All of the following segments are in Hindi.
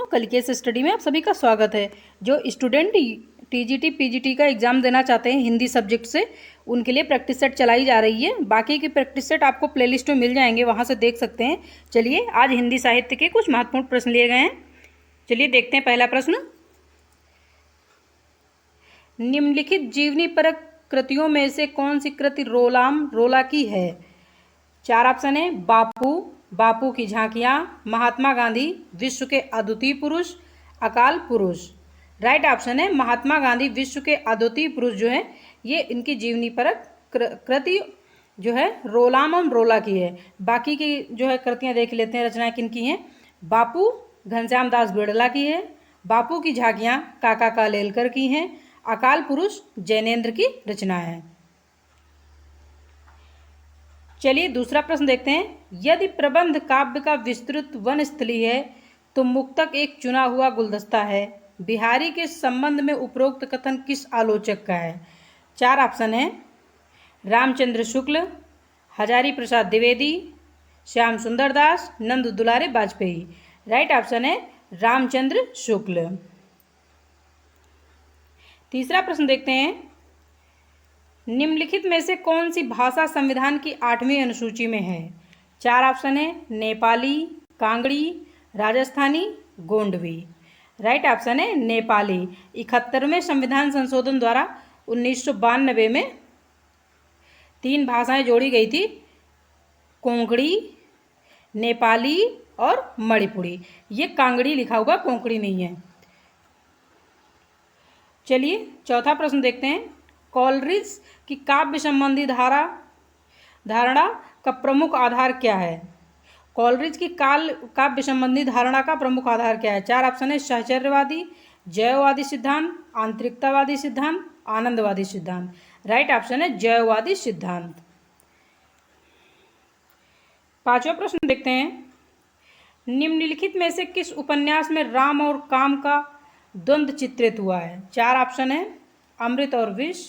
कल के इस स्टडी में आप सभी का स्वागत है। जो स्टूडेंट टीजीटी पीजीटी का एग्ज़ाम देना चाहते हैं हिंदी सब्जेक्ट से, उनके लिए प्रैक्टिस सेट चलाई जा रही है। बाकी की प्रैक्टिस सेट आपको प्लेलिस्ट में मिल जाएंगे, वहाँ से देख सकते हैं। चलिए, आज हिंदी साहित्य के कुछ महत्वपूर्ण प्रश्न लिए गए हैं। चलिए देखते हैं पहला प्रश्न। निम्नलिखित जीवनी परक कृतियों में से कौन सी कृति रोला की है? 4 ऑप्शन है। बापू की झांकियाँ, महात्मा गांधी, विश्व के अद्वितीय पुरुष, अकाल पुरुष। राइट ऑप्शन है महात्मा गांधी विश्व के अद्वितीय पुरुष जो है, ये इनकी जीवनी परक कृति जो है रोला की है। बाकी की जो है कृतियाँ देख लेते हैं, रचनाएं किन की हैं। बापू घनश्याम दास बिड़ला की है, बापू की झांकियाँ काका कालेलकर की हैं, अकाल पुरुष जैनेन्द्र की रचना है। चलिए दूसरा प्रश्न देखते हैं। यदि प्रबंध काव्य का विस्तृत वनस्थली है तो मुक्तक एक चुना हुआ गुलदस्ता है। बिहारी के संबंध में उपरोक्त कथन किस आलोचक का है? 4 ऑप्शन है। रामचंद्र शुक्ल, हजारी प्रसाद द्विवेदी, श्याम सुंदर दास, नंद दुलारे वाजपेयी। राइट ऑप्शन है रामचंद्र शुक्ल। तीसरा प्रश्न देखते हैं। निम्नलिखित में से कौन सी भाषा संविधान की 8वीं अनुसूची में है? 4 ऑप्शन है। नेपाली, कांगड़ी, राजस्थानी, गोंडवी। राइट ऑप्शन है नेपाली। 71वें संविधान संशोधन द्वारा 1992 में 3 भाषाएं जोड़ी गई थी, कोंकणी, नेपाली और मणिपुरी। ये कांगड़ी लिखा हुआ, कोंकणी नहीं है। चलिए चौथा प्रश्न देखते हैं। कॉलरिज की काव्य संबंधी धारणा का प्रमुख आधार क्या है? कॉलरिज की काव्य संबंधी धारणा का प्रमुख आधार क्या है? 4 ऑप्शन है। सहचर्यवादी, जैववादी सिद्धांत, आंतरिकतावादी सिद्धांत, आनंदवादी सिद्धांत। राइट ऑप्शन है जैववादी सिद्धांत। पांचवा प्रश्न देखते हैं। निम्नलिखित में से किस उपन्यास में राम और काम का द्वंद्व चित्रित हुआ है? 4 ऑप्शन है। अमृत और विष,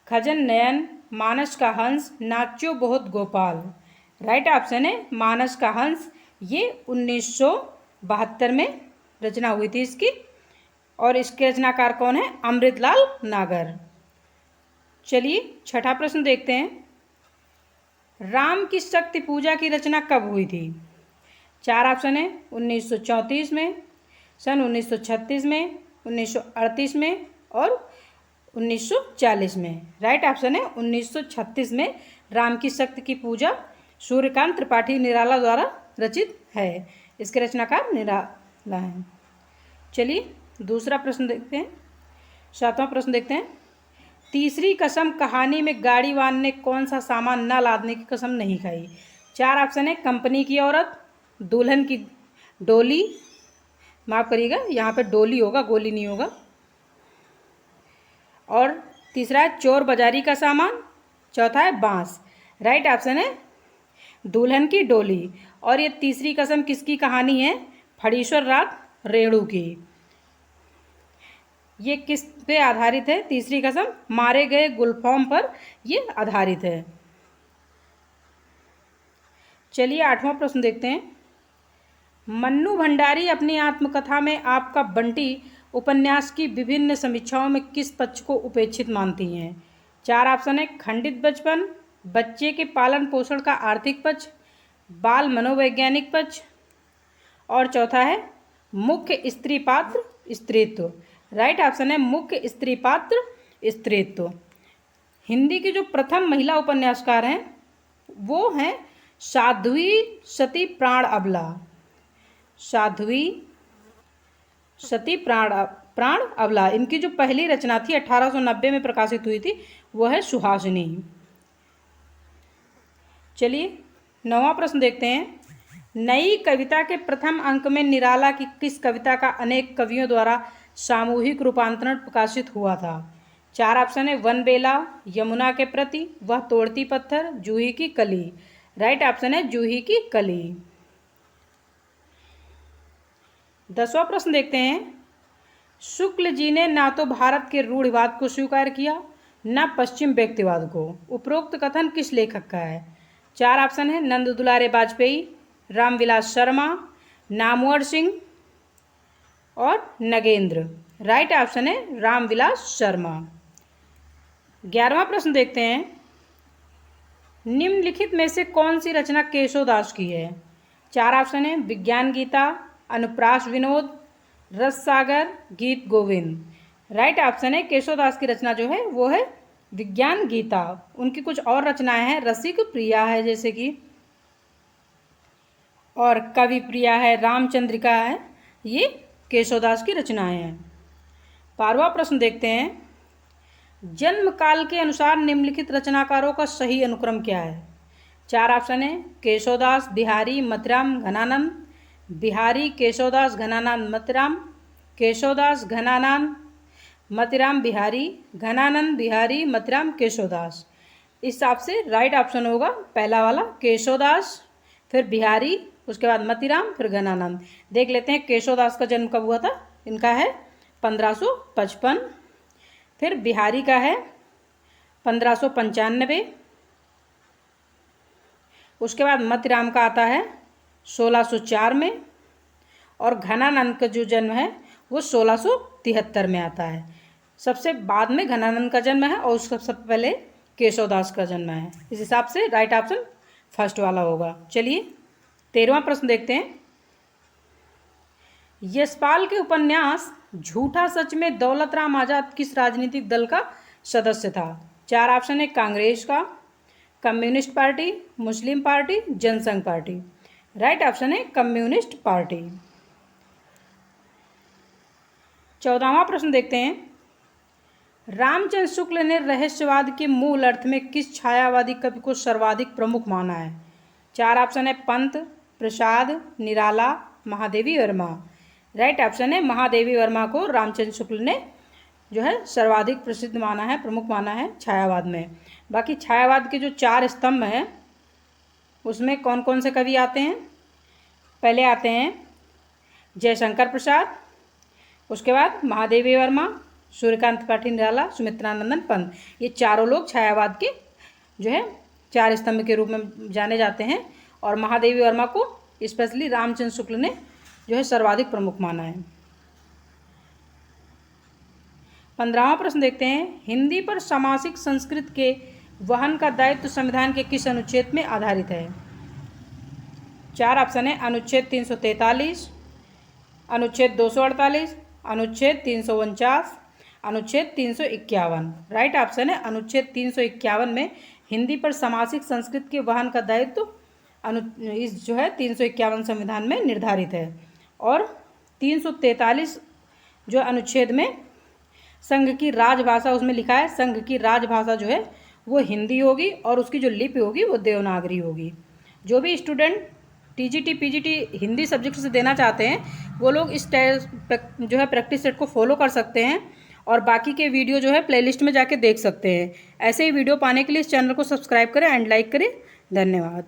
खजन नयन, मानस का हंस, नाच्यो बहुत गोपाल। राइट ऑप्शन है मानस का हंस। ये 1972 में रचना हुई थी इसकी, और इसके रचनाकार कौन है? अमृतलाल नागर। चलिए छठा प्रश्न देखते हैं। राम की शक्ति पूजा की रचना कब हुई थी? 4 ऑप्शन है। 1934 में, सन 1936 में, 1938 में और 1940 में। राइट ऑप्शन है 1936 में राम की शक्ति की पूजा सूर्यकांत त्रिपाठी निराला द्वारा रचित है। इसके रचनाकार निराला हैं। चलिए दूसरा प्रश्न देखते हैं। 7वां प्रश्न देखते हैं। तीसरी कसम कहानी में गाड़ीवान ने कौन सा सामान न लादने की कसम नहीं खाई? 4 ऑप्शन है। कंपनी की औरत, दुल्हन की डोली, माफ़ करिएगा यहाँ पे डोली होगा, गोली नहीं होगा। और तीसरा है चोर बाजारी का सामान, चौथा है बांस। राइट ऑप्शन है दुल्हन की डोली। और ये तीसरी कसम किसकी कहानी है? फणीश्वर रात रेणु की। ये किस पे आधारित है? तीसरी कसम मारे गए गुलफाम पर ये आधारित है। चलिए 8वां प्रश्न देखते हैं। मन्नू भंडारी अपनी आत्मकथा में आपका बंटी उपन्यास की विभिन्न समीक्षाओं में किस पक्ष को उपेक्षित मानती हैं? 4 ऑप्शन है। खंडित बचपन, बच्चे के पालन पोषण का आर्थिक पक्ष, बाल मनोवैज्ञानिक पक्ष और चौथा है मुख्य स्त्री पात्र स्त्रीत्व। राइट ऑप्शन है मुख्य स्त्री पात्र स्त्रीत्व। हिंदी की जो प्रथम महिला उपन्यासकार हैं वो हैं साध्वी सती प्राण अबला। साध्वी सती प्राण अबला। इनकी जो पहली रचना थी 1890 में प्रकाशित हुई थी, वो है सुहासिनी। चलिए 9वां प्रश्न देखते हैं। नई कविता के प्रथम अंक में निराला की किस कविता का अनेक कवियों द्वारा सामूहिक रूपांतरण प्रकाशित हुआ था? 4 ऑप्शन है। वनबेला, यमुना के प्रति, वह तोड़ती पत्थर, जूही की कली। राइट ऑप्शन है जूही की कली। 10वां प्रश्न देखते हैं। शुक्ल जी ने ना तो भारत के रूढ़िवाद को स्वीकार किया, न पश्चिम व्यक्तिवाद को। उपरोक्त कथन किस लेखक का है? 4 ऑप्शन है। नंद दुलारे वाजपेयी, रामविलास शर्मा, नामवर सिंह और नगेंद्र। राइट ऑप्शन है रामविलास शर्मा। 11वां प्रश्न देखते हैं, निम्नलिखित में से कौन सी रचना केशवदास की है? 4 ऑप्शन है, विज्ञान गीता, अनुप्रास विनोद, रस सागर, गीत गोविंद। राइट ऑप्शन है केशवदास की रचना जो है वो है विज्ञान गीता। उनकी कुछ और रचनाएं हैं, रसिक प्रिया है जैसे कि, और कवि प्रिया है, रामचंद्रिका है, ये केशवदास की रचनाएं हैं। 12वां प्रश्न देखते हैं, जन्म काल के अनुसार निम्नलिखित रचनाकारों का सही अनुक्रम क्या है? 4 ऑप्शन है, केशवदास, बिहारी, मतिराम, घनानंद, बिहारी, केशवदास, घनानंद, मतिराम, केशवदास, घनानंद, मतिराम, बिहारी, घनानंद, बिहारी, मतिराम, केशवदास। इस हिसाब से राइट ऑप्शन होगा पहला वाला, केशवदास, फिर बिहारी, उसके बाद मतिराम, फिर घनानंद। देख लेते हैं केशवदास का जन्म कब हुआ था। इनका है 1555, फिर बिहारी का है 1595, उसके बाद मतिराम का आता है 1604 में, और घनानंद का जो जन्म है वो 1673 में आता है। सबसे बाद में घनानंद का जन्म है और उसका सबसे पहले केशवदास का जन्म है। इस हिसाब से राइट ऑप्शन फर्स्ट वाला होगा। चलिए 13वां प्रश्न देखते हैं, यशपाल के उपन्यास झूठा सच में दौलत राम आजाद किस राजनीतिक दल का सदस्य था? 4 ऑप्शन है, कांग्रेस का, communist party, Muslim party, Jansangh party. Right option है कम्युनिस्ट पार्टी। 14वां प्रश्न देखते हैं, रामचंद्र शुक्ल ने रहस्यवाद के मूल अर्थ में किस छायावादी कवि को सर्वाधिक प्रमुख माना है? 4 ऑप्शन है, पंत, प्रसाद, निराला, महादेवी वर्मा। राइट ऑप्शन है महादेवी वर्मा को रामचंद्र शुक्ल ने जो है सर्वाधिक प्रसिद्ध माना है, प्रमुख माना है छायावाद में। बाकी छायावाद के जो 4 स्तंभ हैं उसमें कौन कौन से कवि आते हैं? पहले आते हैं जयशंकर प्रसाद, उसके बाद महादेवी वर्मा, सूर्यकांत त्रिपाठी निराला, सुमित्रानंदन पंत। ये चारों लोग छायावाद के जो है 4 स्तंभ के रूप में जाने जाते हैं, और महादेवी वर्मा को स्पेशली रामचंद्र शुक्ल ने जो है सर्वाधिक प्रमुख माना है। 15वां प्रश्न देखते हैं, हिंदी पर सामासिक संस्कृत के वहन का दायित्व संविधान के किस अनुच्छेद में आधारित है? 4 ऑप्शन है, अनुच्छेद 343, अनुच्छेद 248, अनुच्छेद 349, अनुच्छेद 351। राइट ऑप्शन है अनुच्छेद 351 में हिंदी पर सामासिक संस्कृत के वहन का दायित्व इस जो है 351 संविधान में निर्धारित है। और 343 जो अनुच्छेद में संघ की राजभाषा उसमें लिखा है, संघ की राजभाषा जो है वो हिंदी होगी और उसकी जो लिपि होगी वो देवनागरी होगी। जो भी student TGT PGT Hindi subject से देना चाहते हैं वो लोग इस जो है प्रैक्टिस सेट को फॉलो कर सकते हैं, और बाकी के वीडियो जो है प्लेलिस्ट में जाके देख सकते हैं। ऐसे ही वीडियो पाने के लिए इस चैनल को सब्सक्राइब करें एंड लाइक करें। धन्यवाद।